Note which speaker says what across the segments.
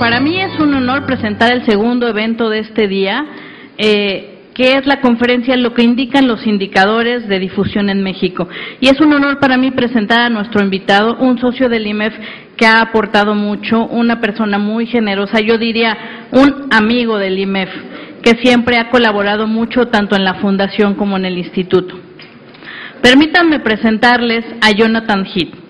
Speaker 1: para mí es un honor presentar el segundo evento de este día, que es la conferencia Lo que indican los indicadores de difusión en México. Y es un honor para mí presentar a nuestro invitado, un socio del IMEF que ha aportado mucho, una persona muy generosa, yo diría un amigo del IMEF, que siempre ha colaborado mucho tanto en la fundación como en el instituto. Permítanme presentarles a Jonathan Heath.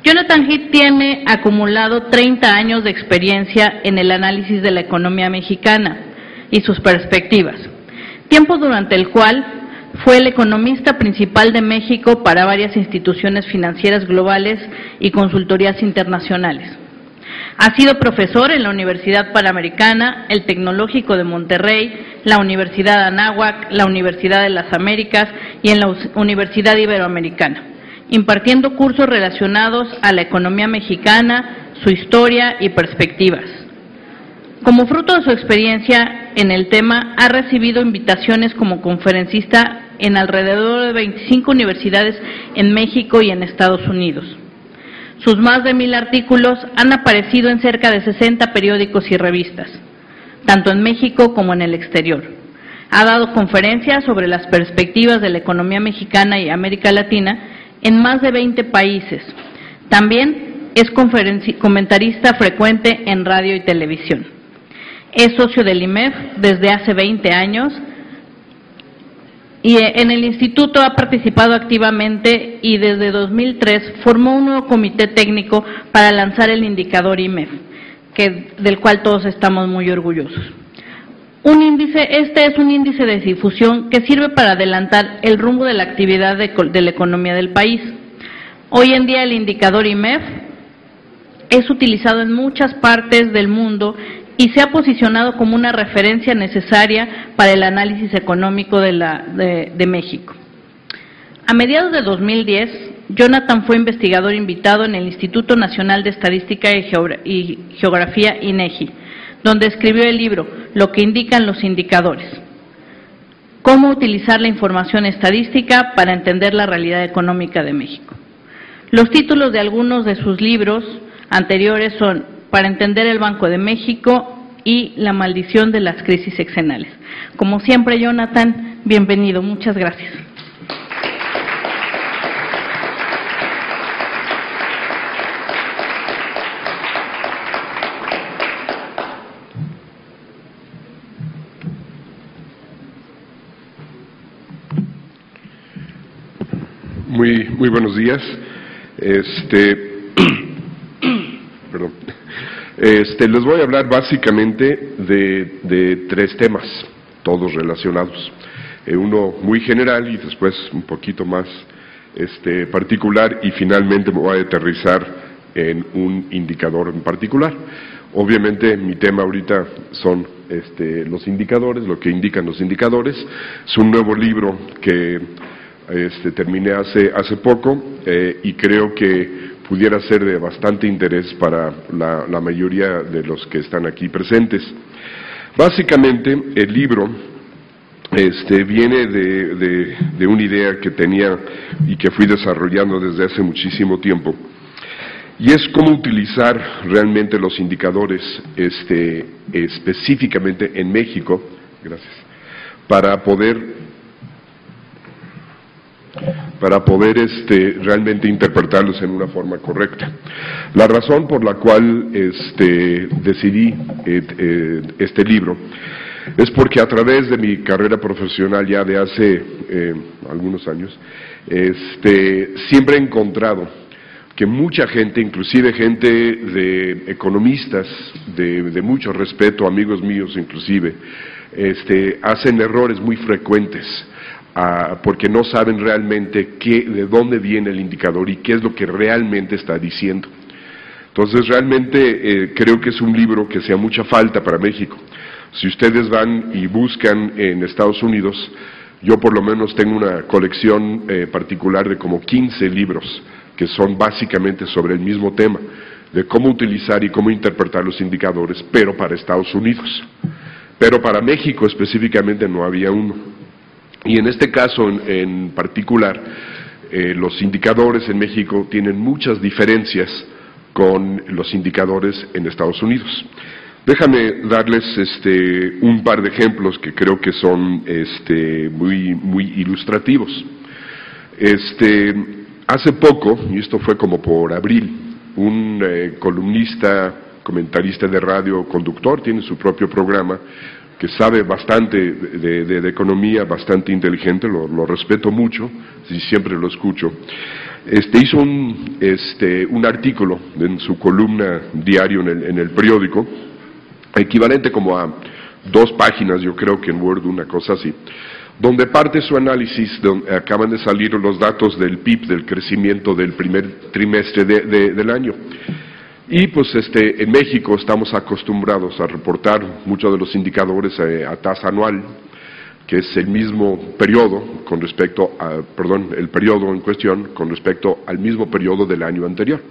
Speaker 1: Jonathan Heath tiene acumulado 30 años de experiencia en el análisis de la economía mexicana y sus perspectivas, tiempo durante el cual fue el economista principal de México para varias instituciones financieras globales y consultorías internacionales. Ha sido profesor en la Universidad Panamericana, el Tecnológico de Monterrey, la Universidad de Anáhuac, la Universidad de las Américas y en la Universidad Iberoamericana, impartiendo cursos relacionados a la economía mexicana, su historia y perspectivas. Como fruto de su experiencia en el tema, ha recibido invitaciones como conferencista en alrededor de 25 universidades en México y en Estados Unidos. Sus más de 1000 artículos han aparecido en cerca de 60 periódicos y revistas, tanto en México como en el exterior. Ha dado conferencias sobre las perspectivas de la economía mexicana y América Latina en más de 20 países. También es comentarista frecuente en radio y televisión. Es socio del IMEF desde hace 20 años y en el instituto ha participado activamente y desde 2003 formó un nuevo comité técnico para lanzar el indicador IMEF, del cual todos estamos muy orgullosos. Este es un índice de difusión que sirve para adelantar el rumbo de la actividad de la economía del país. Hoy en día el indicador IMEF es utilizado en muchas partes del mundo y se ha posicionado como una referencia necesaria para el análisis económico de México. A mediados de 2010, Jonathan fue investigador invitado en el Instituto Nacional de Estadística y Geografía, INEGI, donde escribió el libro Lo que indican los indicadores. Cómo utilizar la información estadística para entender la realidad económica de México. Los títulos de algunos de sus libros anteriores son Para entender el Banco de México y La maldición de las crisis sexenales. Como siempre, Jonathan, bienvenido. Muchas gracias.
Speaker 2: Muy buenos días. Perdón. Les voy a hablar básicamente de 3 temas, todos relacionados. Uno muy general y después un poquito más particular, y finalmente me voy a aterrizar en un indicador en particular. Obviamente mi tema ahorita son los indicadores, lo que indican los indicadores. Es un nuevo libro que terminé hace poco y creo que pudiera ser de bastante interés para la mayoría de los que están aquí presentes. Básicamente, el libro viene de una idea que tenía y que fui desarrollando desde hace muchísimo tiempo, y es cómo utilizar realmente los indicadores específicamente en México, gracias, para poder realmente interpretarlos en una forma correcta. La razón por la cual decidí este libro es porque a través de mi carrera profesional ya de hace algunos años, siempre he encontrado que mucha gente, inclusive gente de economistas de mucho respeto, amigos míos inclusive, hacen errores muy frecuentes, porque no saben realmente de dónde viene el indicador y qué es lo que realmente está diciendo. Entonces realmente creo que es un libro que sea mucha falta para México. Si ustedes van y buscan en Estados Unidos, yo por lo menos tengo una colección particular de como 15 libros que son básicamente sobre el mismo tema, de cómo utilizar y cómo interpretar los indicadores, pero para Estados Unidos. Pero para México específicamente no había uno. Y en este caso en particular, los indicadores en México tienen muchas diferencias con los indicadores en Estados Unidos. Déjame darles un par de ejemplos que creo que son muy ilustrativos. Hace poco, y esto fue como por abril, un columnista, comentarista de radio, conductor, tiene su propio programa, que sabe bastante de economía, bastante inteligente, lo respeto mucho, y siempre lo escucho. Hizo un artículo en su columna diario en el periódico, equivalente como a 2 páginas, yo creo que en Word, una cosa así, donde parte su análisis, donde acaban de salir los datos del PIB, del crecimiento del primer trimestre del año. Y pues en México estamos acostumbrados a reportar muchos de los indicadores a tasa anual, que es el mismo periodo con respecto a, el periodo en cuestión con respecto al mismo periodo del año anterior.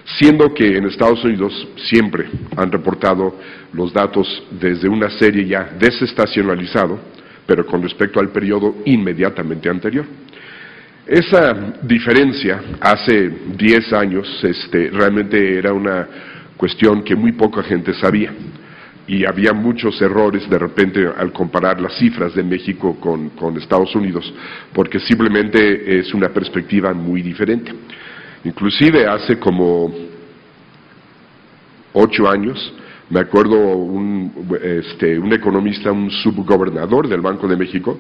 Speaker 2: Siendo que en Estados Unidos siempre han reportado los datos desde una serie ya desestacionalizado, pero con respecto al periodo inmediatamente anterior. Esa diferencia hace 10 años realmente era una cuestión que muy poca gente sabía, y había muchos errores de repente al comparar las cifras de México con Estados Unidos, porque simplemente es una perspectiva muy diferente. Inclusive hace como 8 años, me acuerdo un economista, un subgobernador del Banco de México,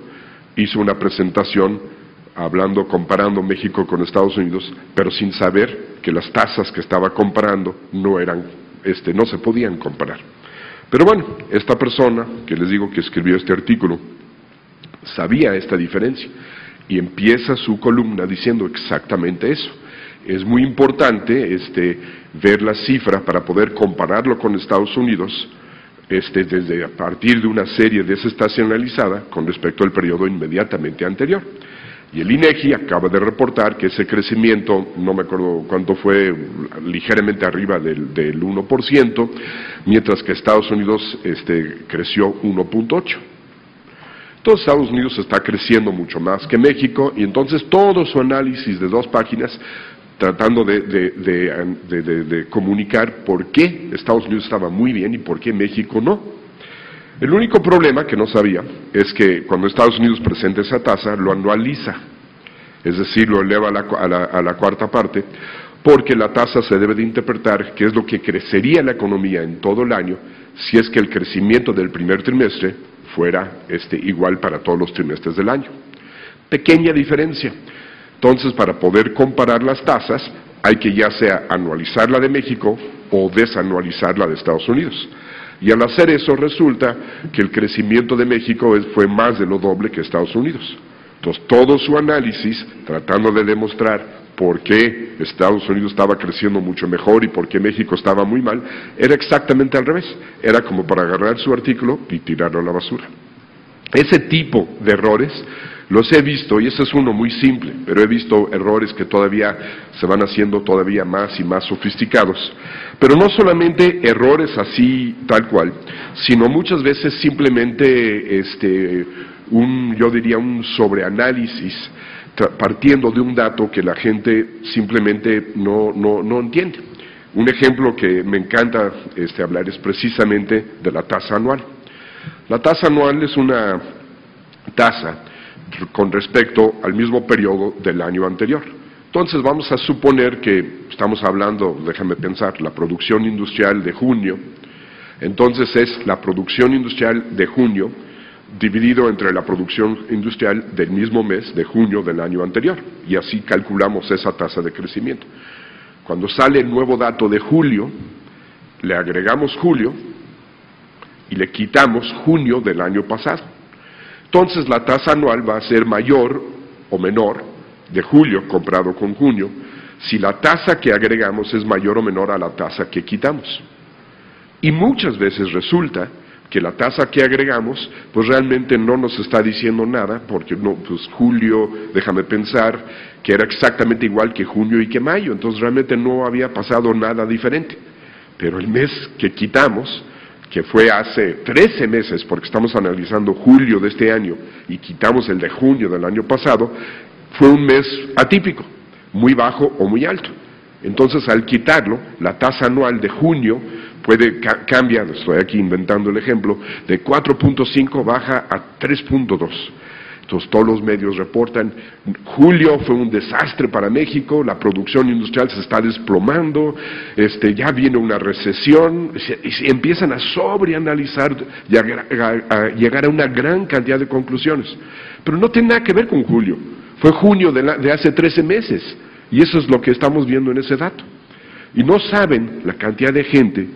Speaker 2: hizo una presentación comparando México con Estados Unidos, pero sin saber que las tasas que estaba comparando no se podían comparar. Pero bueno, esta persona, que les digo que escribió este artículo, sabía esta diferencia, y empieza su columna diciendo exactamente eso. Es muy importante ver la cifra para poder compararlo con Estados Unidos, desde a partir de una serie desestacionalizada con respecto al periodo inmediatamente anterior. Y el INEGI acaba de reportar que ese crecimiento, no me acuerdo cuánto fue, ligeramente arriba del 1%, mientras que Estados Unidos creció 1.8%. Entonces Estados Unidos está creciendo mucho más que México, y entonces todo su análisis de 2 páginas tratando de comunicar por qué Estados Unidos estaba muy bien y por qué México no. El único problema que no sabía es que cuando Estados Unidos presenta esa tasa, lo anualiza, es decir, lo eleva a la cuarta parte, porque la tasa se debe de interpretar que es lo que crecería la economía en todo el año si es que el crecimiento del primer trimestre fuera igual para todos los trimestres del año. Pequeña diferencia. Entonces, para poder comparar las tasas, hay que ya sea anualizar la de México o desanualizar la de Estados Unidos. Y al hacer eso resulta que el crecimiento de México fue más de lo doble que Estados Unidos. Entonces, todo su análisis, tratando de demostrar por qué Estados Unidos estaba creciendo mucho mejor y por qué México estaba muy mal, era exactamente al revés. Era como para agarrar su artículo y tirarlo a la basura. Ese tipo de errores los he visto, y ese es uno muy simple, pero he visto errores que todavía se van haciendo todavía más y más sofisticados. Pero no solamente errores así tal cual, sino muchas veces simplemente yo diría un sobreanálisis, partiendo de un dato que la gente simplemente no entiende. Un ejemplo que me encanta hablar es precisamente de la tasa anual. La tasa anual es una tasa con respecto al mismo periodo del año anterior. Entonces vamos a suponer que estamos hablando, déjame pensar, la producción industrial de junio. Entonces es la producción industrial de junio dividido entre la producción industrial del mismo mes de junio del año anterior, y así calculamos esa tasa de crecimiento. Cuando sale el nuevo dato de julio, le agregamos julio y le quitamos junio del año pasado. Entonces la tasa anual va a ser mayor o menor de julio comparado con junio, si la tasa que agregamos es mayor o menor a la tasa que quitamos. Y muchas veces resulta que la tasa que agregamos, pues realmente no nos está diciendo nada, porque pues julio, déjame pensar, que era exactamente igual que junio y que mayo, entonces realmente no había pasado nada diferente. Pero el mes que quitamos, que fue hace 13 meses, porque estamos analizando julio de este año y quitamos el de junio del año pasado, fue un mes atípico, muy bajo o muy alto. Entonces, al quitarlo, la tasa anual de junio cambia, estoy aquí inventando el ejemplo, de 4.5 baja a 3.2. Entonces todos los medios reportan, julio fue un desastre para México, la producción industrial se está desplomando, ya viene una recesión, y empiezan a sobreanalizar y a llegar a una gran cantidad de conclusiones. Pero no tiene nada que ver con julio, fue junio de hace 13 meses, y eso es lo que estamos viendo en ese dato. Y no saben la cantidad de gente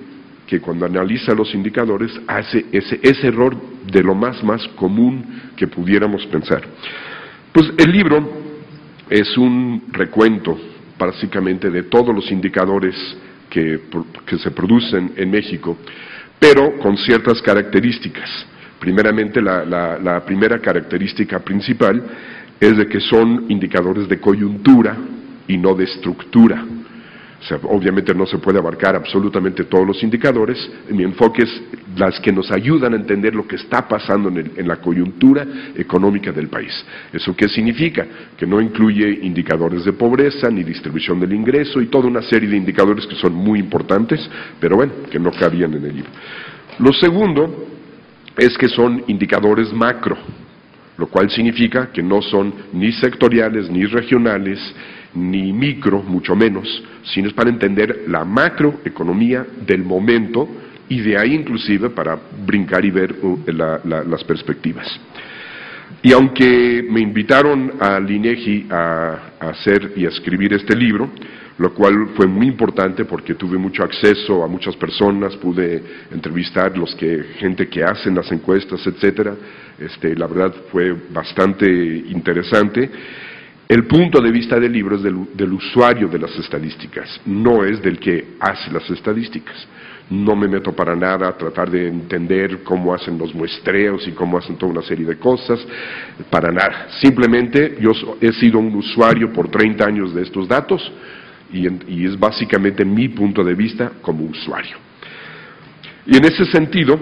Speaker 2: que cuando analiza los indicadores hace ese error de lo más común que pudiéramos pensar. Pues el libro es un recuento básicamente de todos los indicadores que se producen en México, pero con ciertas características. Primeramente, la primera característica principal es de que son indicadores de coyuntura y no de estructura. O sea, obviamente no se puede abarcar absolutamente todos los indicadores. Mi enfoque es las que nos ayudan a entender lo que está pasando en la coyuntura económica del país. ¿Eso qué significa? Que no incluye indicadores de pobreza, ni distribución del ingreso, y toda una serie de indicadores que son muy importantes, pero bueno, que no cabían en el libro. Lo segundo es que son indicadores macro, lo cual significa que no son ni sectoriales, ni regionales, ni micro, mucho menos, sino es para entender la macroeconomía del momento y de ahí inclusive para brincar y ver las perspectivas. Y aunque me invitaron al INEGI a hacer y a escribir este libro, lo cual fue muy importante porque tuve mucho acceso a muchas personas, pude entrevistar gente que hacen las encuestas, etcétera. La verdad fue bastante interesante. El punto de vista del libro es del usuario de las estadísticas, no es del que hace las estadísticas. No me meto para nada a tratar de entender cómo hacen los muestreos y cómo hacen toda una serie de cosas, para nada. Simplemente yo he sido un usuario por 30 años de estos datos y es básicamente mi punto de vista como usuario. Y en ese sentido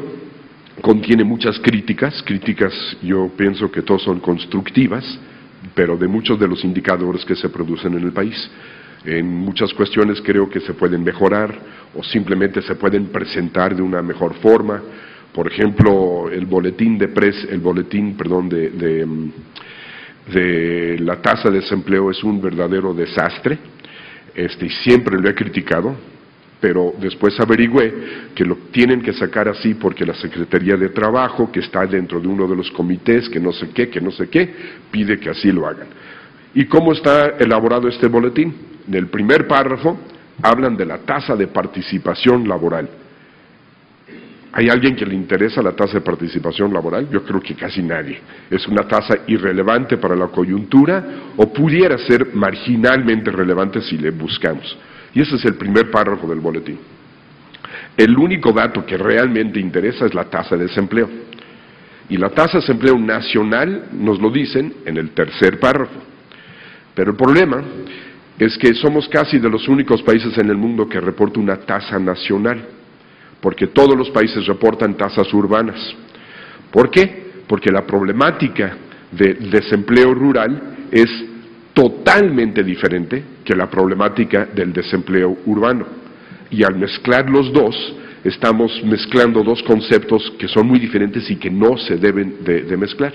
Speaker 2: contiene muchas críticas yo pienso que todas son constructivas, pero de muchos de los indicadores que se producen en el país. En muchas cuestiones creo que se pueden mejorar o simplemente se pueden presentar de una mejor forma. Por ejemplo, el boletín de la tasa de desempleo es un verdadero desastre, y siempre lo he criticado, pero después averigüé que lo tienen que sacar así porque la Secretaría de Trabajo, que está dentro de uno de los comités, que no sé qué, pide que así lo hagan. ¿Y cómo está elaborado este boletín? En el primer párrafo hablan de la tasa de participación laboral. ¿Hay alguien que le interesa la tasa de participación laboral? Yo creo que casi nadie. Es una tasa irrelevante para la coyuntura o pudiera ser marginalmente relevante si le buscamos. Y ese es el primer párrafo del boletín. El único dato que realmente interesa es la tasa de desempleo. Y la tasa de desempleo nacional nos lo dicen en el tercer párrafo. Pero el problema es que somos casi de los únicos países en el mundo que reporta una tasa nacional, porque todos los países reportan tasas urbanas. ¿Por qué? Porque la problemática del desempleo rural es totalmente diferente que la problemática del desempleo urbano. Y al mezclar los dos, estamos mezclando dos conceptos que son muy diferentes y que no se deben de mezclar.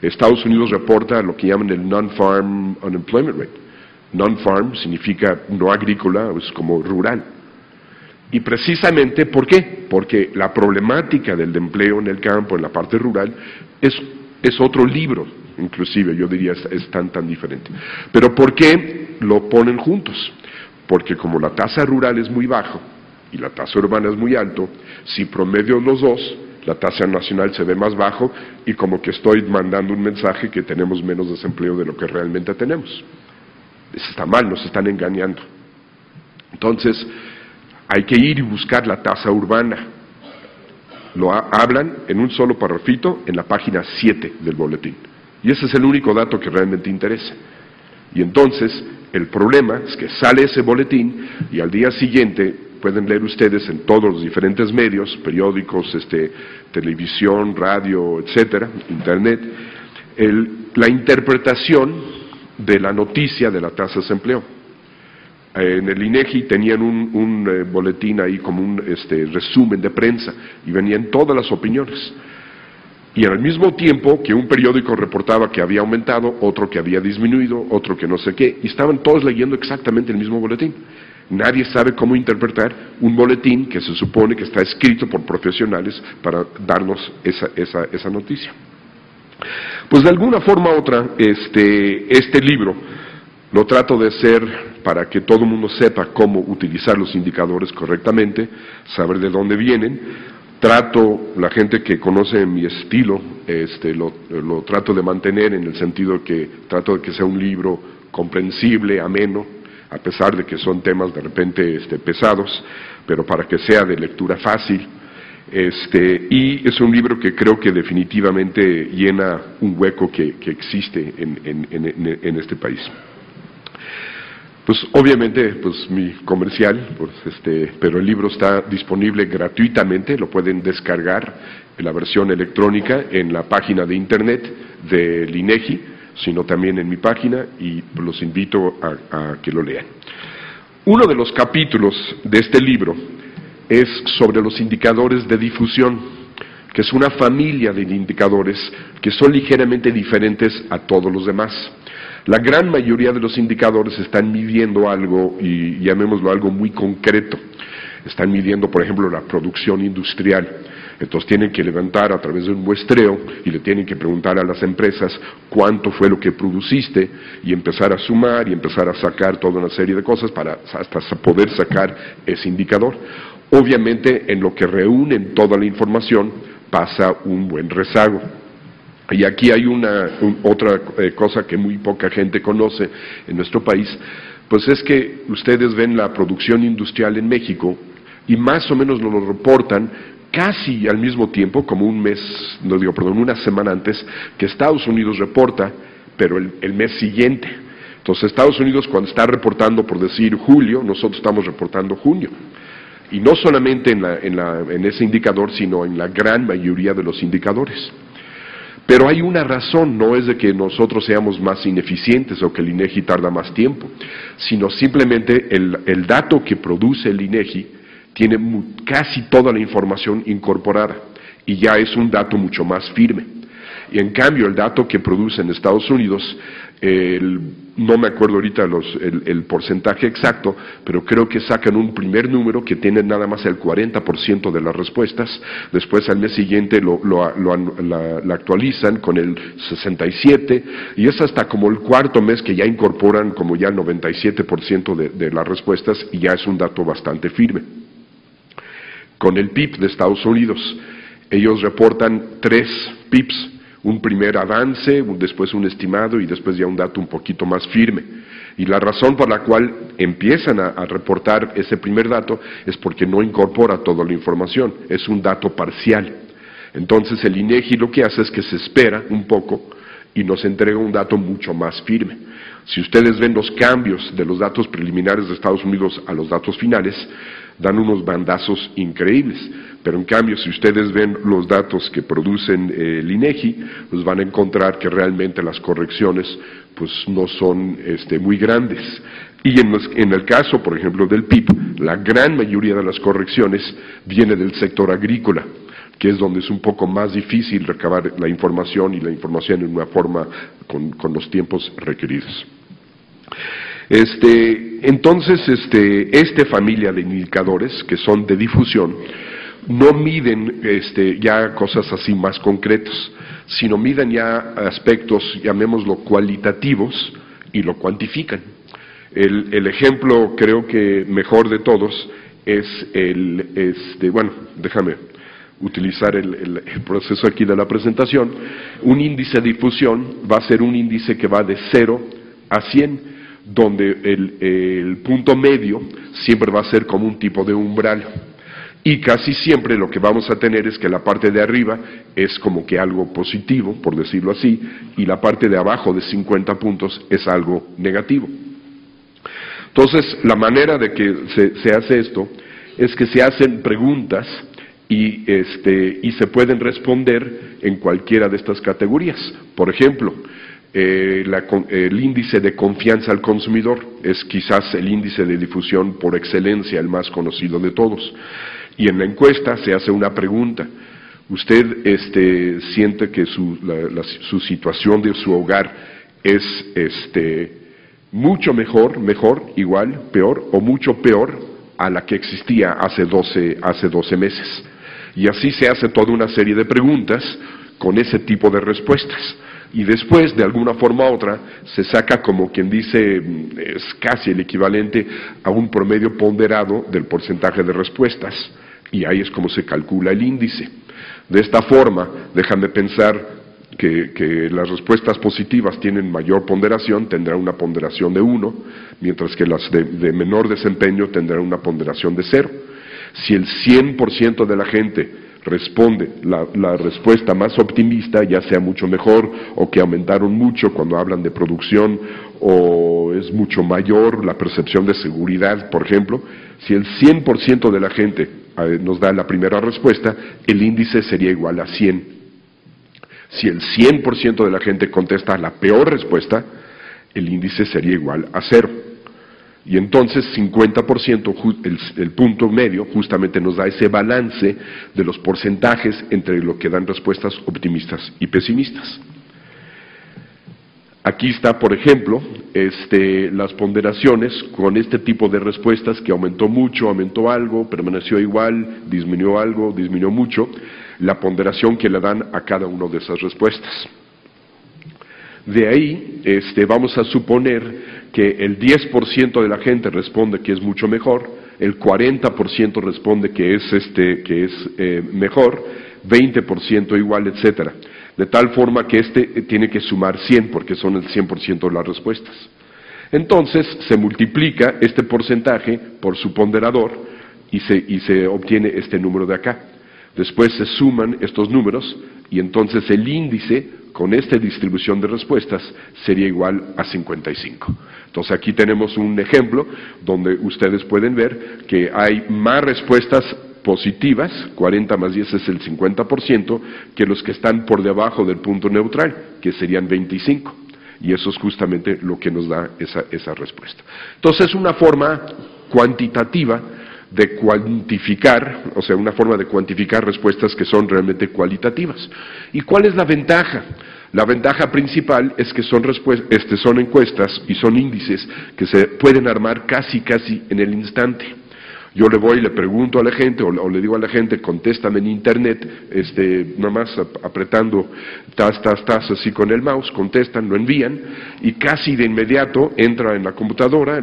Speaker 2: Estados Unidos reporta lo que llaman el non-farm unemployment rate. Non-farm significa no agrícola, es como rural. Y precisamente, ¿por qué? Porque la problemática del empleo en el campo, en la parte rural, es otro libro, inclusive, yo diría, es tan diferente. Pero ¿por qué lo ponen juntos? Porque como la tasa rural es muy baja y la tasa urbana es muy alto, si promedio los dos, la tasa nacional se ve más bajo y como que estoy mandando un mensaje que tenemos menos desempleo de lo que realmente tenemos. Eso está mal, nos están engañando. Entonces, hay que ir y buscar la tasa urbana. Lo hablan en un solo parrafito en la página 7 del boletín. Y ese es el único dato que realmente interesa. Y entonces, el problema es que sale ese boletín y al día siguiente pueden leer ustedes en todos los diferentes medios, periódicos, televisión, radio, etcétera, internet, la interpretación de la noticia de la tasa de desempleo. En el INEGI tenían un boletín ahí como un resumen de prensa y venían todas las opiniones. Y al mismo tiempo que un periódico reportaba que había aumentado, otro que había disminuido, otro que no sé qué, y estaban todos leyendo exactamente el mismo boletín. Nadie sabe cómo interpretar un boletín que se supone que está escrito por profesionales para darnos esa noticia. Pues de alguna forma u otra, este libro lo trato de hacer para que todo el mundo sepa cómo utilizar los indicadores correctamente, saber de dónde vienen. Trato, la gente que conoce mi estilo, lo trato de mantener en el sentido que trato de que sea un libro comprensible, ameno, a pesar de que son temas de repente pesados, pero para que sea de lectura fácil. Y es un libro que creo que definitivamente llena un hueco que existe en este país. Pues obviamente, pues mi comercial, pues pero el libro está disponible gratuitamente, lo pueden descargar en la versión electrónica en la página de internet del INEGI, sino también en mi página, y los invito a que lo lean. Uno de los capítulos de este libro es sobre los indicadores de difusión, que es una familia de indicadores que son ligeramente diferentes a todos los demás. La gran mayoría de los indicadores están midiendo algo, y llamémoslo algo muy concreto. Están midiendo, por ejemplo, la producción industrial. Entonces tienen que levantar a través de un muestreo y le tienen que preguntar a las empresas cuánto fue lo que produciste y empezar a sumar y empezar a sacar toda una serie de cosas para hasta poder sacar ese indicador. Obviamente, en lo que reúnen toda la información pasa un buen rezago. Y aquí hay otra cosa que muy poca gente conoce en nuestro país, pues es que ustedes ven la producción industrial en México y más o menos nos lo reportan casi al mismo tiempo, como una semana antes, que Estados Unidos reporta, pero el mes siguiente. Entonces Estados Unidos, cuando está reportando, por decir julio, nosotros estamos reportando junio. Y no solamente en ese indicador, sino en la gran mayoría de los indicadores. Pero hay una razón, no es de que nosotros seamos más ineficientes o que el INEGI tarda más tiempo, sino simplemente el dato que produce el INEGI tiene casi toda la información incorporada y ya es un dato mucho más firme. Y en cambio el dato que produce en Estados Unidos, no me acuerdo ahorita el porcentaje exacto, pero creo que sacan un primer número que tiene nada más el 40% de las respuestas, después al mes siguiente la actualizan con el 67%, y es hasta como el cuarto mes que ya incorporan como ya el 97% de las respuestas, y ya es un dato bastante firme. Con el PIB de Estados Unidos, ellos reportan 3 PIBs, un primer avance, después un estimado y después ya un dato un poquito más firme. Y la razón por la cual empiezan a reportar ese primer dato es porque no incorpora toda la información, es un dato parcial. Entonces el INEGI lo que hace es que se espera un poco y nos entrega un dato mucho más firme. Si ustedes ven los cambios de los datos preliminares de Estados Unidos a los datos finales, dan unos bandazos increíbles. Pero en cambio, si ustedes ven los datos que producen el INEGI, pues van a encontrar que realmente las correcciones pues no son muy grandes. Y en el caso, por ejemplo, del PIB, la gran mayoría de las correcciones viene del sector agrícola, que es donde es un poco más difícil recabar la información y la información en una forma con los tiempos requeridos. Entonces, esta familia de indicadores que son de difusión no miden ya cosas así más concretas, sino miden ya aspectos, llamémoslo cualitativos, y lo cuantifican. El ejemplo, creo que mejor de todos, es déjame utilizar el proceso aquí de la presentación. Un índice de difusión va a ser un índice que va de 0 a 100, donde el punto medio siempre va a ser como un tipo de umbral. Y casi siempre lo que vamos a tener es que la parte de arriba es como que algo positivo, por decirlo así, y la parte de abajo de 50 puntos es algo negativo. Entonces, la manera de que se hace esto es que se hacen preguntas y se pueden responder en cualquiera de estas categorías. Por ejemplo, el índice de confianza al consumidor es quizás el índice de difusión por excelencia, el más conocido de todos. Y en la encuesta se hace una pregunta. ¿Usted siente que su situación de su hogar es mucho mejor, igual, peor o mucho peor a la que existía hace 12 meses? Y así se hace toda una serie de preguntas con ese tipo de respuestas. Y después, de alguna forma u otra, se saca, como quien dice, es casi el equivalente a un promedio ponderado del porcentaje de respuestas. Y ahí es como se calcula el índice. De esta forma, dejan de pensar que las respuestas positivas tienen mayor ponderación, tendrán una ponderación de 1, mientras que las de menor desempeño tendrán una ponderación de 0. Si el 100% de la gente responde la respuesta más optimista, ya sea mucho mejor o que aumentaron mucho cuando hablan de producción, o es mucho mayor la percepción de seguridad, por ejemplo, si el 100% de la gente nos da la primera respuesta, el índice sería igual a 100. Si el 100% de la gente contesta la peor respuesta, el índice sería igual a 0. Y entonces 50%, el punto medio, justamente nos da ese balance de los porcentajes entre lo que dan respuestas optimistas y pesimistas. Aquí está, por ejemplo, las ponderaciones con este tipo de respuestas que aumentó mucho, aumentó algo, permaneció igual, disminuyó algo, disminuyó mucho, la ponderación que le dan a cada una de esas respuestas. De ahí vamos a suponer que el 10% de la gente responde que es mucho mejor, el 40% responde que es mejor, 20% igual, etcétera. De tal forma que tiene que sumar 100 porque son el 100% de las respuestas. Entonces se multiplica este porcentaje por su ponderador y se obtiene este número de acá. Después se suman estos números y entonces el índice con esta distribución de respuestas sería igual a 55. Entonces aquí tenemos un ejemplo donde ustedes pueden ver que hay más respuestas positivas, 40 más 10 es el 50%, que los que están por debajo del punto neutral, que serían 25. Y eso es justamente lo que nos da esa respuesta. Entonces es una forma cuantitativa de cuantificar, o sea, una forma de cuantificar respuestas que son realmente cualitativas. ¿Y cuál es la ventaja? La ventaja principal es que son encuestas y son índices que se pueden armar casi en el instante. Yo le voy y le pregunto a la gente, o le digo a la gente, contéstame en internet, nada más apretando tas, así con el mouse, contestan, lo envían, y casi de inmediato entra en la computadora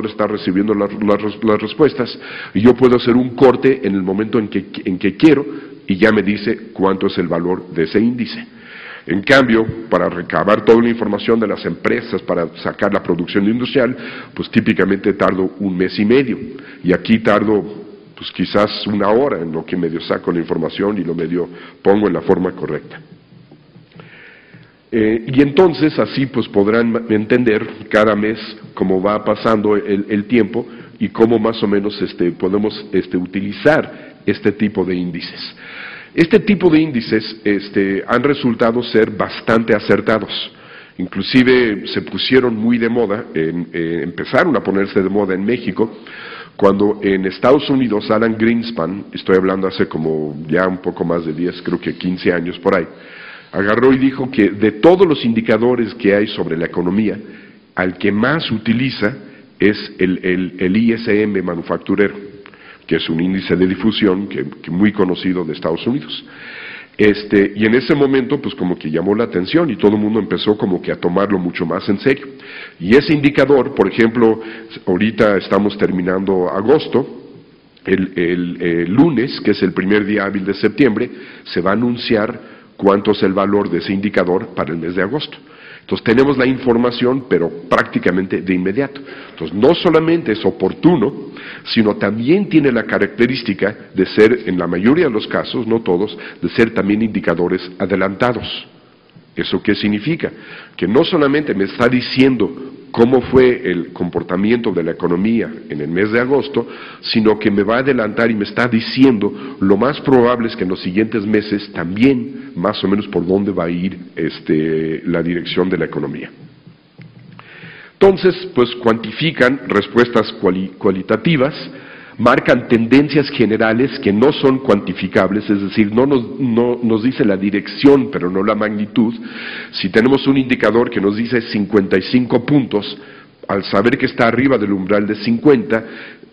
Speaker 2: está recibiendo las respuestas, y yo puedo hacer un corte en el momento en que quiero, y ya me dice cuánto es el valor de ese índice. En cambio, para recabar toda la información de las empresas, para sacar la producción industrial, pues típicamente tardo 1 mes y medio. Y aquí tardo, pues quizás 1 hora en lo que medio saco la información y lo medio pongo en la forma correcta. Y entonces así pues podrán entender cada mes cómo va pasando el tiempo y cómo más o menos podemos utilizar este tipo de índices. Este tipo de índices han resultado ser bastante acertados. Inclusive se pusieron muy de moda, empezaron a ponerse de moda en México, cuando en Estados Unidos Alan Greenspan, estoy hablando hace como ya un poco más de 10, creo que 15 años por ahí, agarró y dijo que de todos los indicadores que hay sobre la economía, al que más utiliza es el ISM manufacturero, que es un índice de difusión que muy conocido de Estados Unidos. Y en ese momento, pues como que llamó la atención y todo el mundo empezó como que a tomarlo mucho más en serio. Y ese indicador, por ejemplo, ahorita estamos terminando agosto, el lunes, que es el primer día hábil de septiembre, se va a anunciar cuánto es el valor de ese indicador para el mes de agosto. Entonces tenemos la información, pero prácticamente de inmediato. Entonces no solamente es oportuno, sino también tiene la característica de ser, en la mayoría de los casos, no todos, de ser también indicadores adelantados. ¿Eso qué significa? Que no solamente me está diciendo cómo fue el comportamiento de la economía en el mes de agosto, sino que me va a adelantar y me está diciendo lo más probable es que en los siguientes meses también más o menos por dónde va a ir la dirección de la economía. Entonces, pues cuantifican respuestas cualitativas, marcan tendencias generales que no son cuantificables, es decir, no nos dice la dirección, pero no la magnitud. Si tenemos un indicador que nos dice 55 puntos, al saber que está arriba del umbral de 50,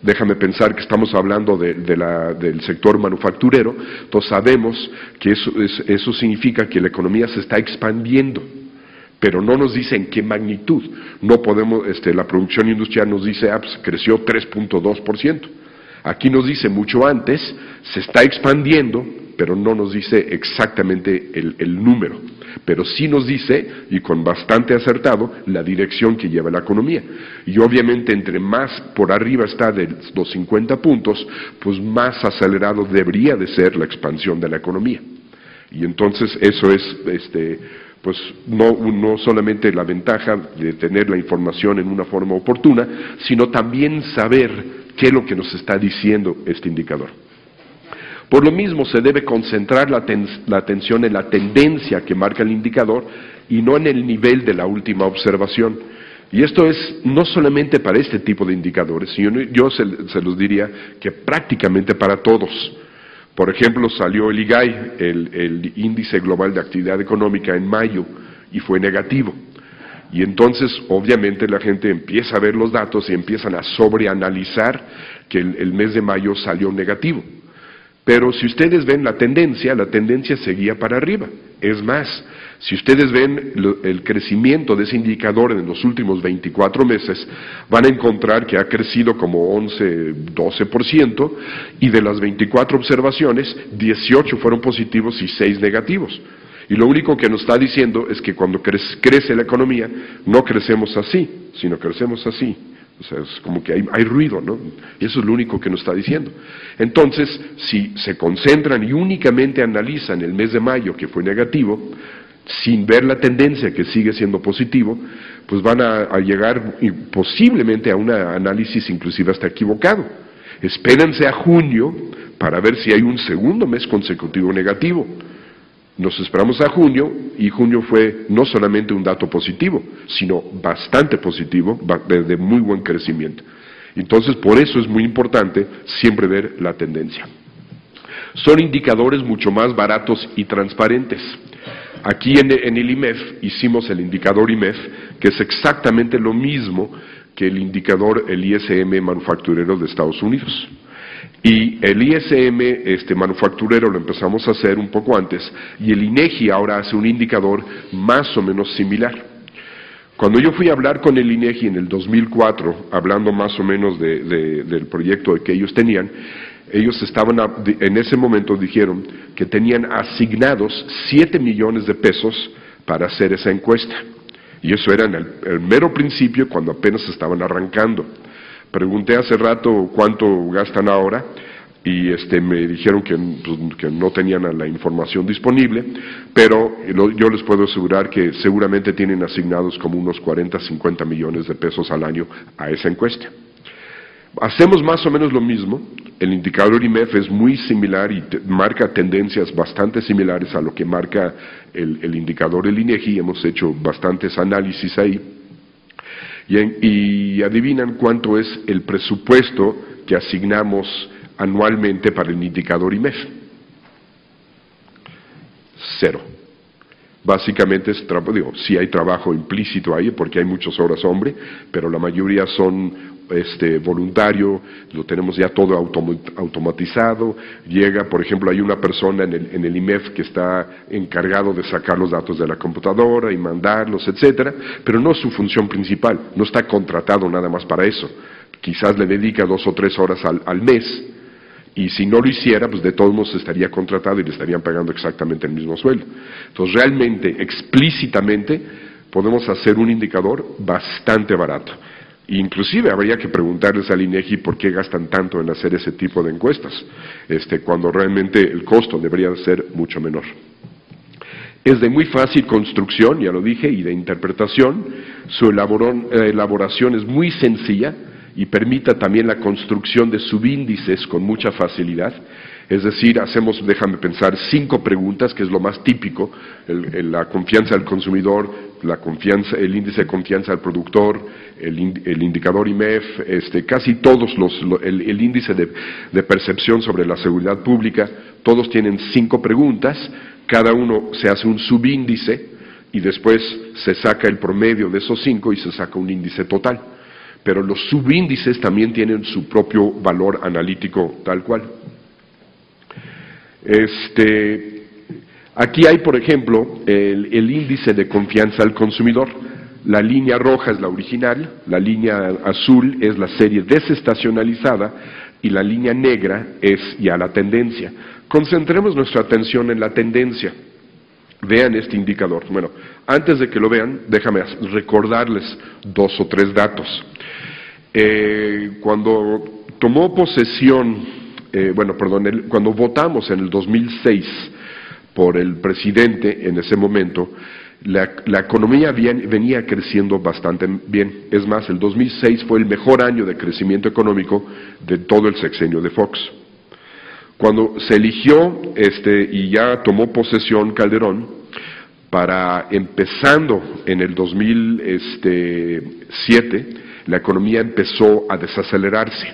Speaker 2: déjame pensar que estamos hablando del sector manufacturero, entonces sabemos que eso significa que la economía se está expandiendo, pero no nos dice en qué magnitud. No podemos, la producción industrial nos dice, pues creció 3.2%. Aquí nos dice mucho antes, se está expandiendo, pero no nos dice exactamente el número. Pero sí nos dice, y con bastante acertado, la dirección que lleva la economía. Y obviamente entre más por arriba está de los 50 puntos, pues más acelerado debería de ser la expansión de la economía. Y entonces eso es, pues no solamente la ventaja de tener la información en una forma oportuna, sino también saber qué es lo que nos está diciendo este indicador. Por lo mismo, se debe concentrar la atención en la tendencia que marca el indicador y no en el nivel de la última observación. Y esto es no solamente para este tipo de indicadores, sino yo se los diría que prácticamente para todos. Por ejemplo, salió el IGAI, el Índice Global de Actividad Económica, en mayo, y fue negativo. Y entonces, obviamente, la gente empieza a ver los datos y empiezan a sobreanalizar que el mes de mayo salió negativo. Pero si ustedes ven la tendencia seguía para arriba. Es más, si ustedes ven el crecimiento de ese indicador en los últimos 24 meses, van a encontrar que ha crecido como 11-12%, y de las 24 observaciones, 18 fueron positivos y 6 negativos. Y lo único que nos está diciendo es que cuando crece la economía, no crecemos así, sino crecemos así. O sea, es como que hay ruido, ¿no? Y eso es lo único que nos está diciendo. Entonces, si se concentran y únicamente analizan el mes de mayo, que fue negativo, sin ver la tendencia que sigue siendo positivo, pues van a llegar posiblemente a un análisis inclusive hasta equivocado. Espérense a junio para ver si hay un segundo mes consecutivo negativo. Nos esperamos a junio, y junio fue no solamente un dato positivo, sino bastante positivo, de muy buen crecimiento. Entonces, por eso es muy importante siempre ver la tendencia. Son indicadores mucho más baratos y transparentes. Aquí en el IMEF hicimos el indicador IMEF, que es exactamente lo mismo que el indicador, el ISM manufacturero de Estados Unidos. Y el ISM manufacturero lo empezamos a hacer un poco antes, y el INEGI ahora hace un indicador más o menos similar. Cuando yo fui a hablar con el INEGI en el 2004, hablando más o menos del proyecto que ellos tenían, ellos en ese momento dijeron que tenían asignados 7 millones de pesos para hacer esa encuesta. Y eso era en el mero principio, cuando apenas estaban arrancando. Pregunté hace rato cuánto gastan ahora, y me dijeron que no tenían la información disponible, pero yo les puedo asegurar que seguramente tienen asignados como unos 40-50 millones de pesos al año a esa encuesta. Hacemos más o menos lo mismo. El indicador IMEF es muy similar y marca tendencias bastante similares a lo que marca el indicador del INEGI. Hemos hecho bastantes análisis ahí. Y adivinan cuánto es el presupuesto que asignamos anualmente para el indicador IMEF. 0. Básicamente sí hay trabajo implícito ahí, porque hay muchas horas hombre, pero la mayoría son voluntario, lo tenemos ya todo automatizado. Llega, por ejemplo, hay una persona en el IMEF que está encargado de sacar los datos de la computadora y mandarlos, etcétera, pero no es su función principal, no está contratado nada más para eso. Quizás le dedica 2 o 3 horas al mes, y si no lo hiciera, pues de todos modos estaría contratado y le estarían pagando exactamente el mismo sueldo. Entonces, realmente, explícitamente, podemos hacer un indicador bastante barato. Inclusive habría que preguntarles al INEGI por qué gastan tanto en hacer ese tipo de encuestas, cuando realmente el costo debería de ser mucho menor. Es de muy fácil construcción, ya lo dije, y de interpretación. Su elaboración es muy sencilla y permite también la construcción de subíndices con mucha facilidad. Es decir, hacemos, déjame pensar, 5 preguntas, que es lo más típico: la confianza del consumidor, el índice de confianza del productor, el indicador IMEF, casi todos el índice de percepción sobre la seguridad pública, todos tienen 5 preguntas, cada uno se hace un subíndice y después se saca el promedio de esos 5 y se saca un índice total. Pero los subíndices también tienen su propio valor analítico tal cual. Aquí hay, por ejemplo, el índice de confianza al consumidor. La línea roja es la original, la línea azul es la serie desestacionalizada y la línea negra es ya la tendencia. Concentremos nuestra atención en la tendencia. Vean este indicador. Bueno, antes de que lo vean, déjame recordarles 2 o 3 datos. Cuando tomó posesión, cuando votamos en el 2006 por el presidente en ese momento, la economía venía creciendo bastante bien. Es más, el 2006 fue el mejor año de crecimiento económico de todo el sexenio de Fox. Cuando se eligió y ya tomó posesión Calderón, empezando en el 2007, la economía empezó a desacelerarse.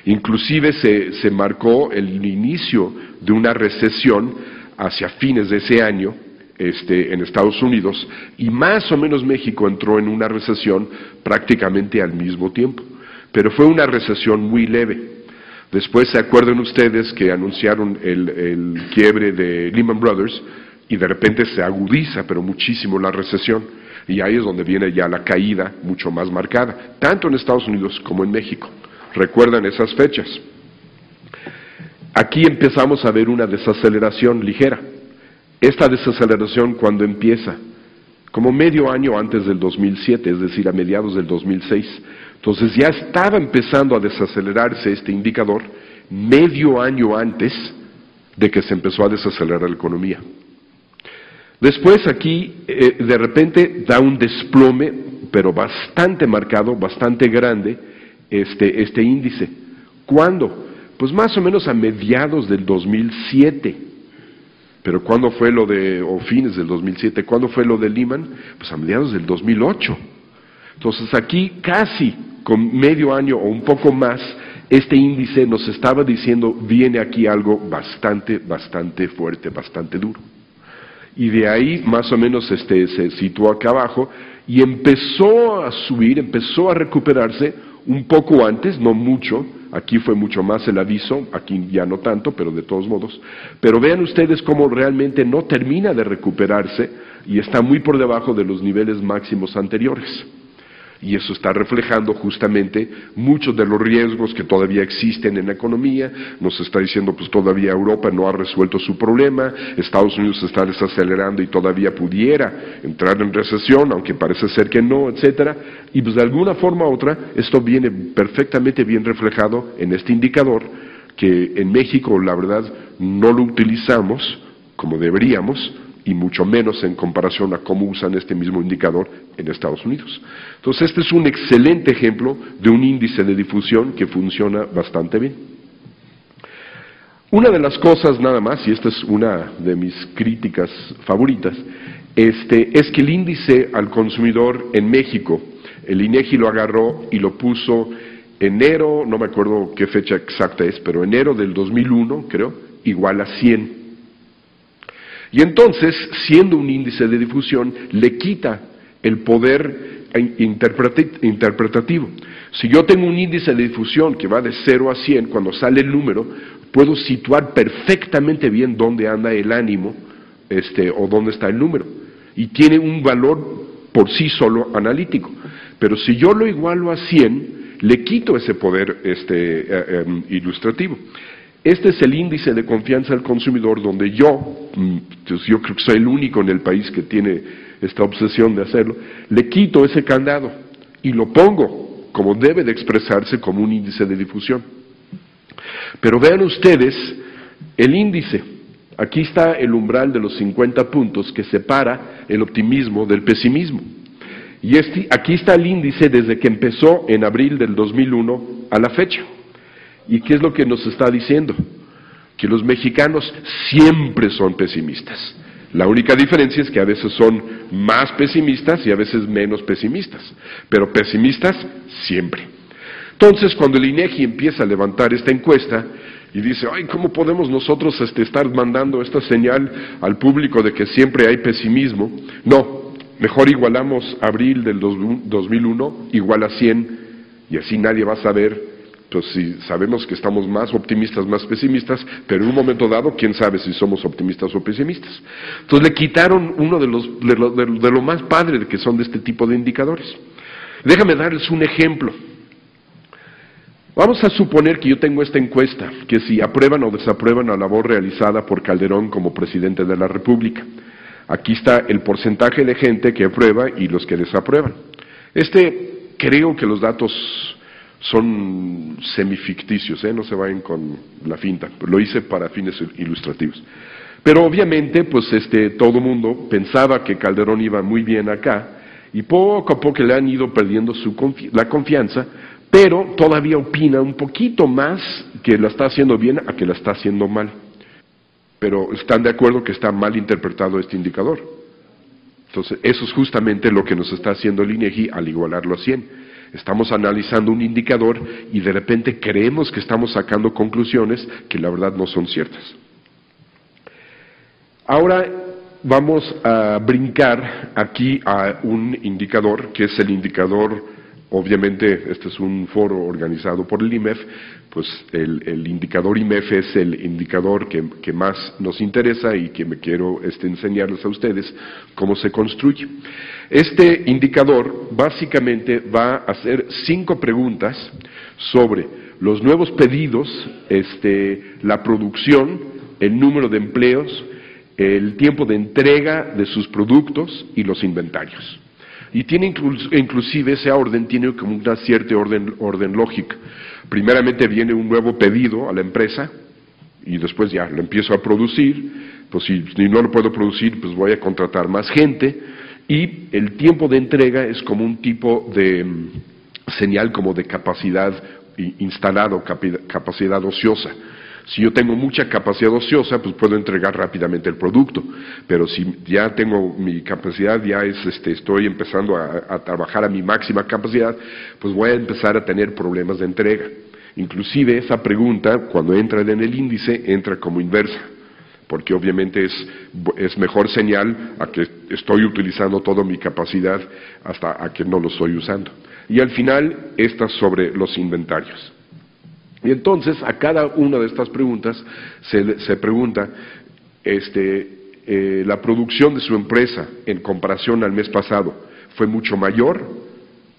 Speaker 2: Inclusive se marcó el inicio de una recesión hacia fines de ese año en Estados Unidos, y más o menos México entró en una recesión prácticamente al mismo tiempo, pero fue una recesión muy leve. Después se acuerdan ustedes que anunciaron el quiebre de Lehman Brothers y de repente se agudiza pero muchísimo la recesión, y ahí es donde viene ya la caída mucho más marcada, tanto en Estados Unidos como en México. ¿Recuerdan esas fechas? Aquí empezamos a ver una desaceleración ligera. Esta desaceleración, ¿cuándo empieza? Como medio año antes del 2007, es decir, a mediados del 2006. Entonces ya estaba empezando a desacelerarse este indicador medio año antes de que se empezó a desacelerar la economía. Después aquí, de repente, da un desplome, pero bastante marcado, bastante grande, este índice. ¿Cuándo? Pues más o menos a mediados del 2007. Pero ¿cuándo fue o fines del 2007? ¿Cuándo fue lo de Lehman? Pues a mediados del 2008. Entonces aquí casi con medio año o un poco más, este índice nos estaba diciendo, viene aquí algo bastante fuerte, bastante duro. Y de ahí más o menos se situó acá abajo y empezó a subir, empezó a recuperarse un poco antes, no mucho. Aquí fue mucho más el aviso, aquí ya no tanto, pero de todos modos. Pero vean ustedes cómo realmente no termina de recuperarse y está muy por debajo de los niveles máximos anteriores. Y eso está reflejando justamente muchos de los riesgos que todavía existen en la economía. Nos está diciendo, pues todavía Europa no ha resuelto su problema, Estados Unidos se está desacelerando y todavía pudiera entrar en recesión, aunque parece ser que no, etcétera. Y pues de alguna forma u otra, esto viene perfectamente bien reflejado en este indicador, que en México, la verdad, no lo utilizamos como deberíamos, y mucho menos en comparación a cómo usan este mismo indicador en Estados Unidos. Entonces, este es un excelente ejemplo de un índice de difusión que funciona bastante bien. Una de las cosas nada más, y esta es una de mis críticas favoritas, es que el índice al consumidor en México, el INEGI lo agarró y lo puso enero, no me acuerdo qué fecha exacta es, pero enero del 2001, creo, igual a 100. Y entonces, siendo un índice de difusión, le quita el poder interpretativo. Si yo tengo un índice de difusión que va de 0 a 100, cuando sale el número, puedo situar perfectamente bien dónde anda el ánimo, o dónde está el número. Y tiene un valor por sí solo analítico. Pero si yo lo igualo a 100, le quito ese poder ilustrativo. Este es el índice de confianza al consumidor, donde yo creo que soy el único en el país que tiene esta obsesión de hacerlo, le quito ese candado y lo pongo como debe de expresarse como un índice de difusión. Pero vean ustedes el índice. Aquí está el umbral de los 50 puntos que separa el optimismo del pesimismo. Y aquí está el índice desde que empezó en abril del 2001 a la fecha. ¿Y qué es lo que nos está diciendo? Que los mexicanos siempre son pesimistas. La única diferencia es que a veces son más pesimistas y a veces menos pesimistas, pero pesimistas siempre. Entonces, cuando el INEGI empieza a levantar esta encuesta y dice, ay, ¿cómo podemos nosotros estar mandando esta señal al público de que siempre hay pesimismo? No, mejor igualamos abril del 2001, igual a 100, y así nadie va a saber. Pues si sabemos que estamos más optimistas, más pesimistas, pero en un momento dado, quién sabe si somos optimistas o pesimistas. Entonces le quitaron uno de lo más padre que son de este tipo de indicadores. Déjame darles un ejemplo. Vamos a suponer que yo tengo esta encuesta, que si aprueban o desaprueban la labor realizada por Calderón como presidente de la República. Aquí está el porcentaje de gente que aprueba y los que desaprueban. Creo que los datos son semificticios, no se vayan con la finta, lo hice para fines ilustrativos. Pero obviamente, pues todo mundo pensaba que Calderón iba muy bien acá, y poco a poco le han ido perdiendo la confianza, pero todavía opina un poquito más que la está haciendo bien a que la está haciendo mal. Pero están de acuerdo que está mal interpretado este indicador. Entonces, eso es justamente lo que nos está haciendo el INEGI al igualarlo a 100. Estamos analizando un indicador y de repente creemos que estamos sacando conclusiones que la verdad no son ciertas. Ahora vamos a brincar aquí a un indicador, que es el indicador, obviamente este es un foro organizado por el IMEF, pues el indicador IMEF es el indicador que más nos interesa y que me quiero enseñarles a ustedes cómo se construye. Este indicador básicamente va a hacer 5 preguntas sobre los nuevos pedidos, la producción, el número de empleos, el tiempo de entrega de sus productos y los inventarios. Y tiene inclusive ese orden, tiene como una cierta orden lógica. Primeramente viene un nuevo pedido a la empresa y después ya lo empiezo a producir, pues si no lo puedo producir, pues voy a contratar más gente, y el tiempo de entrega es como un tipo de señal como de capacidad instalada, capacidad ociosa. Si yo tengo mucha capacidad ociosa, pues puedo entregar rápidamente el producto, pero si ya tengo mi capacidad, ya estoy empezando a trabajar a mi máxima capacidad, pues voy a empezar a tener problemas de entrega. Inclusive esa pregunta, cuando entra en el índice, entra como inversa, porque obviamente es mejor señal a que estoy utilizando toda mi capacidad hasta a que no lo estoy usando. Y al final, esta sobre los inventarios. Y entonces, a cada una de estas preguntas se pregunta, la producción de su empresa en comparación al mes pasado, ¿fue mucho mayor,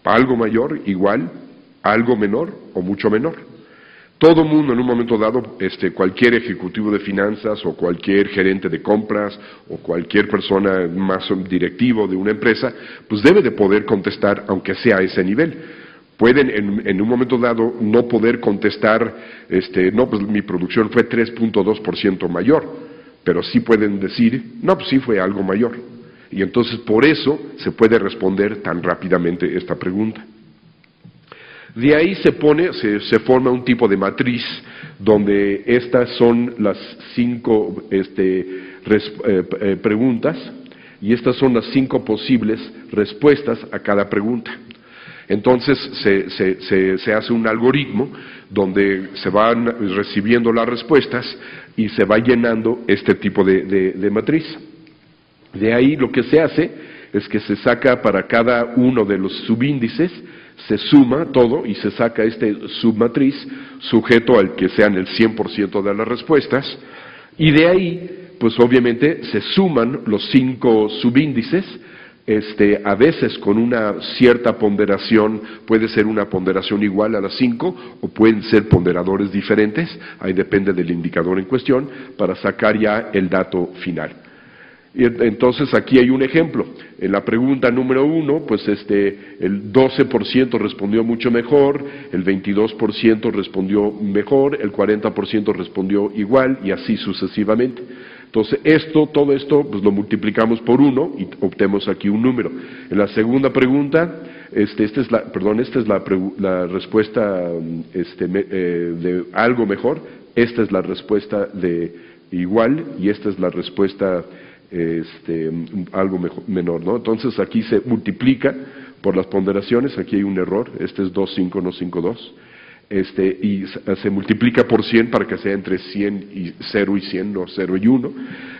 Speaker 2: algo mayor, igual, algo menor o mucho menor? Todo mundo en un momento dado, cualquier ejecutivo de finanzas o cualquier gerente de compras o cualquier persona más directivo de una empresa, pues debe de poder contestar aunque sea a ese nivel. Pueden en un momento dado no poder contestar, no, pues mi producción fue 3.2% mayor, pero sí pueden decir, no, pues sí fue algo mayor. Y entonces por eso se puede responder tan rápidamente esta pregunta. De ahí se forma un tipo de matriz donde estas son las 5 preguntas y estas son las 5 posibles respuestas a cada pregunta. Entonces se hace un algoritmo donde se van recibiendo las respuestas y se va llenando este tipo de matriz. De ahí lo que se hace es que se saca para cada uno de los subíndices, se suma todo y se saca submatriz sujeto al que sean el 100% de las respuestas, y de ahí pues obviamente se suman los 5 subíndices, a veces con una cierta ponderación, puede ser una ponderación igual a las 5 o pueden ser ponderadores diferentes, ahí depende del indicador en cuestión, para sacar ya el dato final. Y entonces aquí hay un ejemplo. En la pregunta número 1, pues el 12% respondió mucho mejor, el 22% respondió mejor, el 40% respondió igual y así sucesivamente. Entonces, todo esto, pues lo multiplicamos por 1 y obtenemos aquí un número. En la segunda pregunta, esta es la respuesta de algo mejor, esta es la respuesta de igual y esta es la respuesta algo menor, ¿no? Entonces, aquí se multiplica por las ponderaciones, aquí hay un error, este es 2,5, no 5,2. Y se multiplica por 100 para que sea entre 0 y 100, no 0 y 1,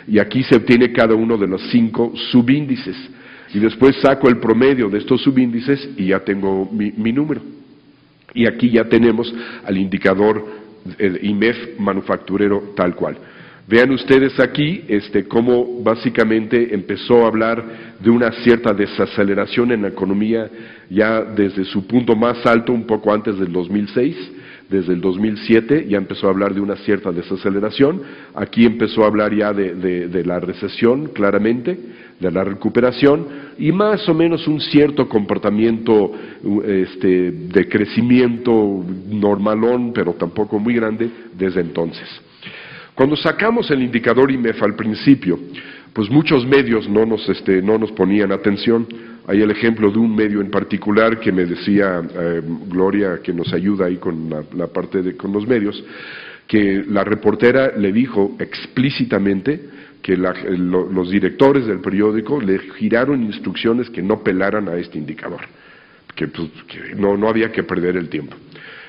Speaker 2: y aquí se obtiene cada uno de los 5 subíndices, y después saco el promedio de estos subíndices y ya tengo mi número. Y aquí ya tenemos al indicador IMEF manufacturero tal cual. Vean ustedes aquí cómo básicamente empezó a hablar de una cierta desaceleración en la economía ya desde su punto más alto, un poco antes del 2006, desde el 2007 ya empezó a hablar de una cierta desaceleración. Aquí empezó a hablar ya de la recesión, claramente, de la recuperación, y más o menos un cierto comportamiento de crecimiento normalón, pero tampoco muy grande, desde entonces. Cuando sacamos el indicador IMEF al principio, pues muchos medios no nos ponían atención. Hay el ejemplo de un medio en particular que me decía Gloria, que nos ayuda ahí con la parte con los medios, que la reportera le dijo explícitamente que los directores del periódico le giraron instrucciones que no pelaran a este indicador, que no había que perder el tiempo.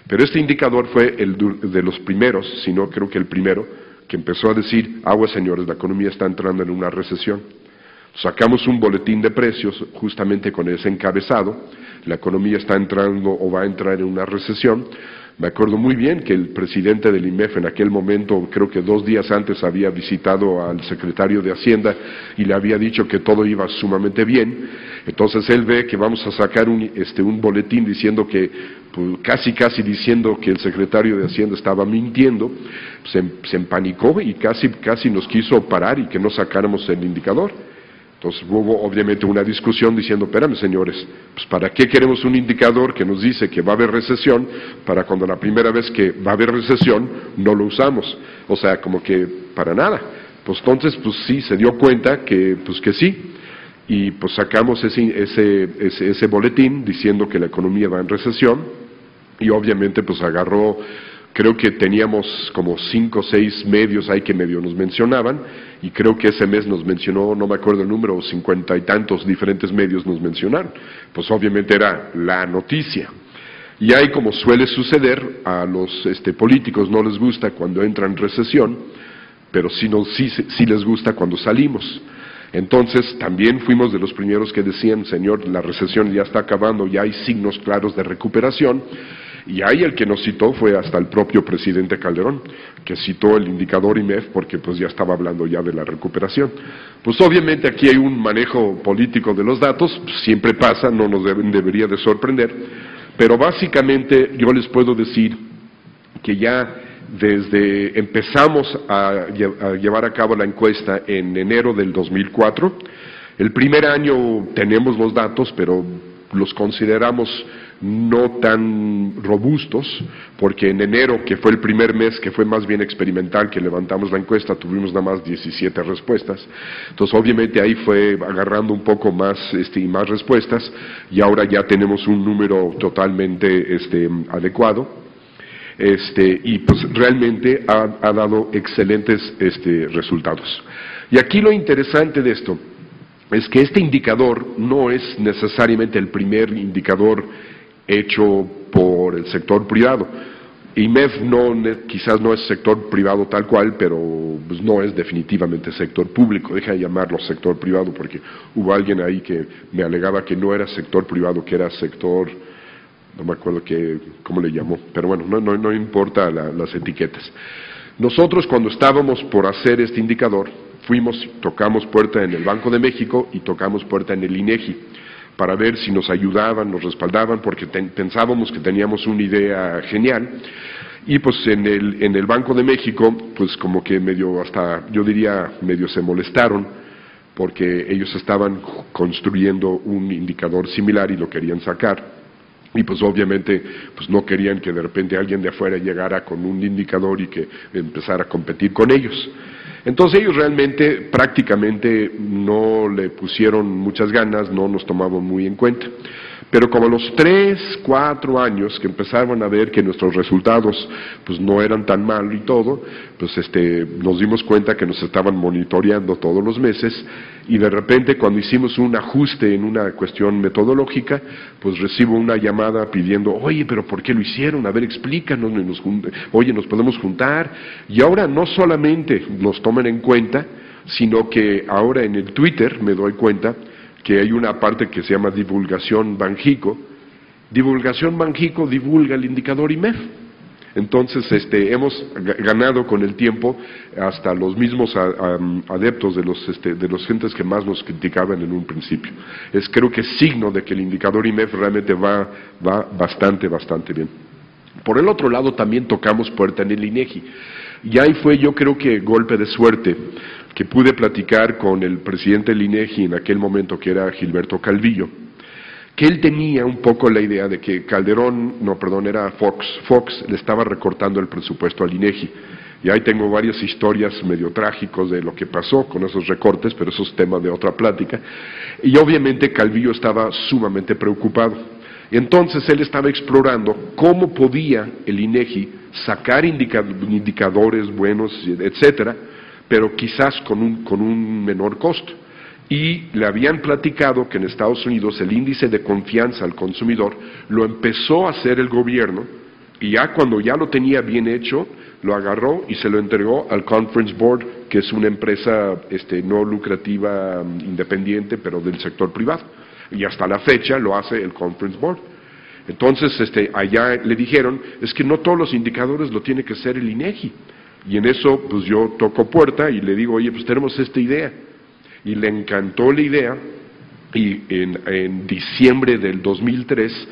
Speaker 2: Pero este indicador fue el de los primeros, si no creo que el primero, que empezó a decir, aguas señores, la economía está entrando en una recesión. Sacamos un boletín de precios justamente con ese encabezado, la economía está entrando o va a entrar en una recesión. Me acuerdo muy bien que el presidente del IMEF en aquel momento, creo que 2 días antes, había visitado al secretario de Hacienda y le había dicho que todo iba sumamente bien. Entonces él ve que vamos a sacar un boletín diciendo que, pues, casi diciendo que el secretario de Hacienda estaba mintiendo. Se empanicó y casi nos quiso parar y que no sacáramos el indicador. Entonces hubo obviamente una discusión diciendo, espérame señores, pues ¿para qué queremos un indicador que nos dice que va a haber recesión para cuando la primera vez que va a haber recesión no lo usamos? O sea, como que para nada. Pues entonces, pues sí, se dio cuenta que sí, y pues sacamos ese boletín diciendo que la economía va en recesión, y obviamente pues agarró, creo que teníamos como 5 o 6 medios ahí que medio nos mencionaban, y creo que ese mes nos mencionó, no me acuerdo el número, 50 y tantos diferentes medios nos mencionaron. Pues obviamente era la noticia. Y ahí, como suele suceder, a los políticos no les gusta cuando entra en recesión, pero sí les gusta cuando salimos. Entonces, también fuimos de los primeros que decían, señor, la recesión ya está acabando, ya hay signos claros de recuperación. Y ahí el que nos citó fue hasta el propio presidente Calderón, que citó el indicador IMEF porque pues ya estaba hablando ya de la recuperación. Pues obviamente aquí hay un manejo político de los datos, siempre pasa, no nos debería de sorprender, pero básicamente yo les puedo decir que ya desde empezamos a llevar a cabo la encuesta en enero del 2004, el primer año tenemos los datos, pero los consideramos no tan robustos, porque en enero, que fue el primer mes, que fue más bien experimental, que levantamos la encuesta, tuvimos nada más 17 respuestas. Entonces, obviamente ahí fue agarrando un poco más y más respuestas, y ahora ya tenemos un número totalmente adecuado. Y pues realmente ha dado excelentes resultados. Y aquí lo interesante de esto es que este indicador no es necesariamente el primer indicador hecho por el sector privado. IMEF quizás no es sector privado tal cual, pero pues no es definitivamente sector público. Deja de llamarlo sector privado porque hubo alguien ahí que me alegaba que no era sector privado, que era sector, no me acuerdo cómo le llamó, pero bueno, no importa las etiquetas. Nosotros, cuando estábamos por hacer este indicador, tocamos puerta en el Banco de México y tocamos puerta en el INEGI para ver si nos ayudaban, nos respaldaban, porque pensábamos que teníamos una idea genial. Y pues en el Banco de México, pues como que medio se molestaron, porque ellos estaban construyendo un indicador similar y lo querían sacar. Y pues obviamente pues no querían que de repente alguien de afuera llegara con un indicador y que empezara a competir con ellos. Entonces ellos realmente prácticamente no le pusieron muchas ganas, no nos tomaban muy en cuenta. Pero como a los 3, 4 años que empezaron a ver que nuestros resultados pues no eran tan mal y todo, pues nos dimos cuenta que nos estaban monitoreando todos los meses, y de repente cuando hicimos un ajuste en una cuestión metodológica, pues recibo una llamada pidiendo, oye, pero ¿por qué lo hicieron? A ver, explícanos, oye, nos podemos juntar. Y ahora no solamente nos toman en cuenta, sino que ahora en el Twitter me doy cuenta que hay una parte que se llama divulgación Banjico. Divulgación Banjico divulga el indicador IMEF. Entonces, hemos ganado con el tiempo hasta los mismos adeptos de los gentes que más nos criticaban en un principio. Creo que es signo de que el indicador IMEF realmente va bastante bien. Por el otro lado, también tocamos puerta en el INEGI. Y ahí fue, yo creo que golpe de suerte, que pude platicar con el presidente del INEGI en aquel momento, que era Gilberto Calvillo, que él tenía un poco la idea de que era Fox le estaba recortando el presupuesto al INEGI. Y ahí tengo varias historias medio trágicos de lo que pasó con esos recortes, pero eso es tema de otra plática. Y obviamente Calvillo estaba sumamente preocupado. Entonces él estaba explorando cómo podía el INEGI sacar indicadores buenos, etcétera, pero quizás con un menor costo. Y le habían platicado que en Estados Unidos el índice de confianza al consumidor lo empezó a hacer el gobierno, y ya cuando ya lo tenía bien hecho, lo agarró y se lo entregó al Conference Board, que es una empresa no lucrativa, independiente, pero del sector privado. Y hasta la fecha lo hace el Conference Board. Entonces, allá le dijeron, es que no todos los indicadores lo tiene que ser el INEGI. Y en eso, pues yo toco puerta y le digo, oye, pues tenemos esta idea. Y le encantó la idea, y en diciembre del 2003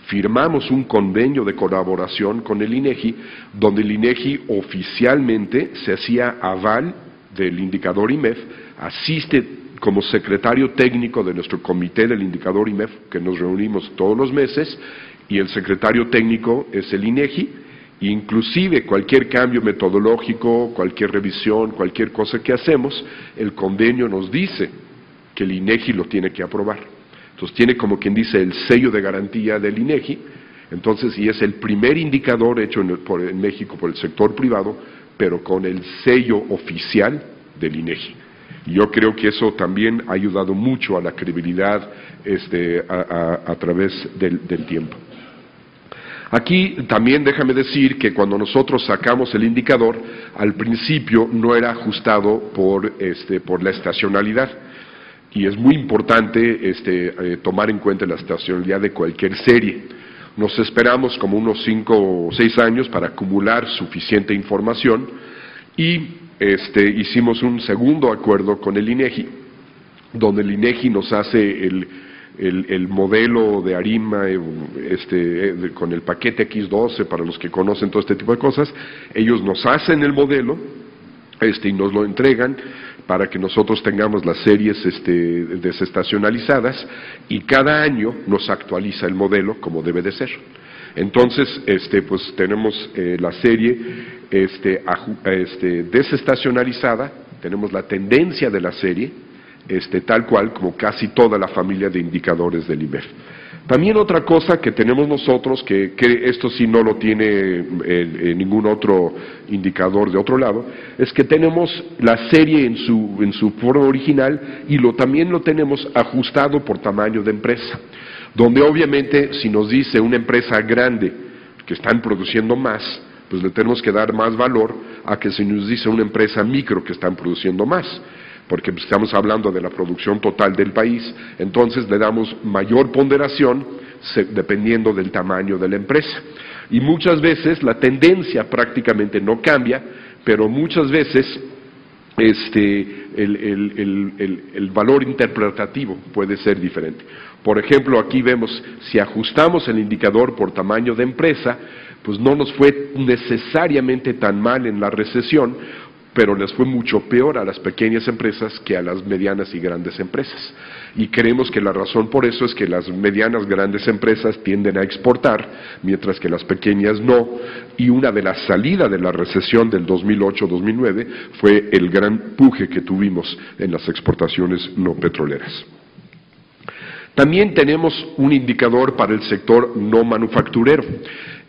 Speaker 2: firmamos un convenio de colaboración con el INEGI, donde el INEGI oficialmente se hacía aval del indicador IMEF, asiste como secretario técnico de nuestro comité del indicador IMEF, que nos reunimos todos los meses, y el secretario técnico es el INEGI. Inclusive cualquier cambio metodológico, cualquier revisión, cualquier cosa que hacemos, el convenio nos dice que el INEGI lo tiene que aprobar. Entonces tiene, como quien dice, el sello de garantía del INEGI. Entonces, y es el primer indicador hecho en México por el sector privado, pero con el sello oficial del INEGI. Y yo creo que eso también ha ayudado mucho a la credibilidad a través del tiempo. Aquí también déjame decir que cuando nosotros sacamos el indicador, al principio no era ajustado por la estacionalidad, y es muy importante tomar en cuenta la estacionalidad de cualquier serie. Nos esperamos como unos 5 o 6 años para acumular suficiente información, y hicimos un segundo acuerdo con el INEGI, donde el INEGI nos hace el modelo de ARIMA, con el paquete X12, para los que conocen todo este tipo de cosas. Ellos nos hacen el modelo y nos lo entregan para que nosotros tengamos las series desestacionalizadas, y cada año nos actualiza el modelo como debe de ser. Entonces, pues tenemos la serie desestacionalizada, tenemos la tendencia de la serie, tal cual como casi toda la familia de indicadores del IMEF. También otra cosa que tenemos nosotros, que esto sí no lo tiene ningún otro indicador de otro lado, es que tenemos la serie en su forma original, y también lo tenemos ajustado por tamaño de empresa, donde obviamente si nos dice una empresa grande que están produciendo más, pues le tenemos que dar más valor a que si nos dice una empresa micro que están produciendo más, porque estamos hablando de la producción total del país. Entonces le damos mayor ponderación dependiendo del tamaño de la empresa. Y muchas veces la tendencia prácticamente no cambia, pero muchas veces el valor interpretativo puede ser diferente. Por ejemplo, aquí vemos, si ajustamos el indicador por tamaño de empresa, pues no nos fue necesariamente tan mal en la recesión, pero les fue mucho peor a las pequeñas empresas que a las medianas y grandes empresas. Y creemos que la razón por eso es que las medianas grandes empresas tienden a exportar, mientras que las pequeñas no, y una de las salidas de la recesión del 2008-2009 fue el gran puje que tuvimos en las exportaciones no petroleras. También tenemos un indicador para el sector no manufacturero.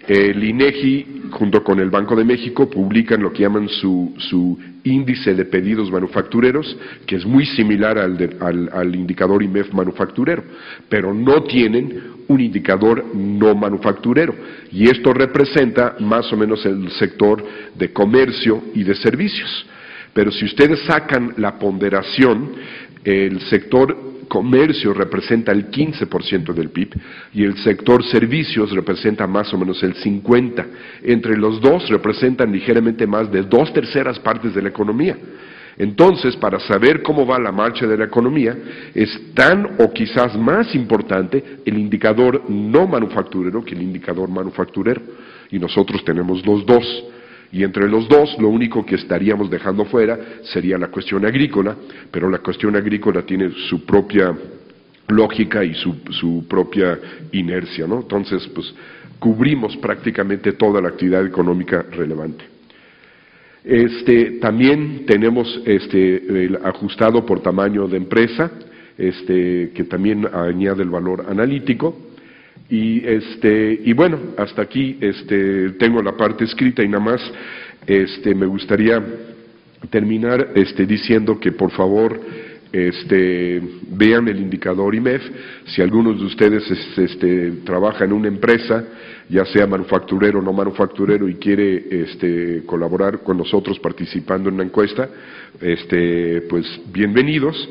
Speaker 2: El INEGI, junto con el Banco de México, publican lo que llaman su índice de pedidos manufactureros, que es muy similar al indicador IMEF manufacturero, pero no tienen un indicador no manufacturero, y esto representa más o menos el sector de comercio y de servicios. Pero si ustedes sacan la ponderación, el sector comercio representa el 15% del PIB y el sector servicios representa más o menos el 50%. Entre los dos representan ligeramente más de 2/3 partes de la economía. Entonces, para saber cómo va la marcha de la economía, es tan o quizás más importante el indicador no manufacturero que el indicador manufacturero. Y nosotros tenemos los dos. Y entre los dos, lo único que estaríamos dejando fuera sería la cuestión agrícola, pero la cuestión agrícola tiene su propia lógica y su propia inercia, ¿no? Entonces, pues, cubrimos prácticamente toda la actividad económica relevante. También tenemos el ajustado por tamaño de empresa, que también añade el valor analítico. Y bueno, hasta aquí tengo la parte escrita y nada más me gustaría terminar diciendo que por favor vean el indicador IMEF. Si algunos de ustedes trabaja en una empresa, ya sea manufacturero o no manufacturero, y quiere colaborar con nosotros participando en una encuesta, pues bienvenidos.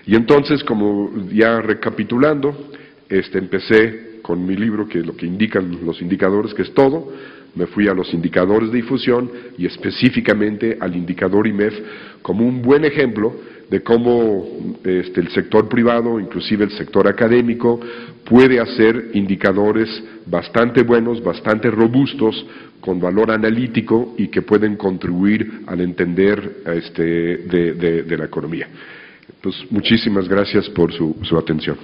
Speaker 2: Y entonces, como ya recapitulando, empecé con mi libro, que es lo que indican los indicadores, que es todo. Me fui a los indicadores de difusión y específicamente al indicador IMEF como un buen ejemplo de cómo el sector privado, inclusive el sector académico, puede hacer indicadores bastante buenos, bastante robustos, con valor analítico y que pueden contribuir al entender de la economía. Pues muchísimas gracias por su atención.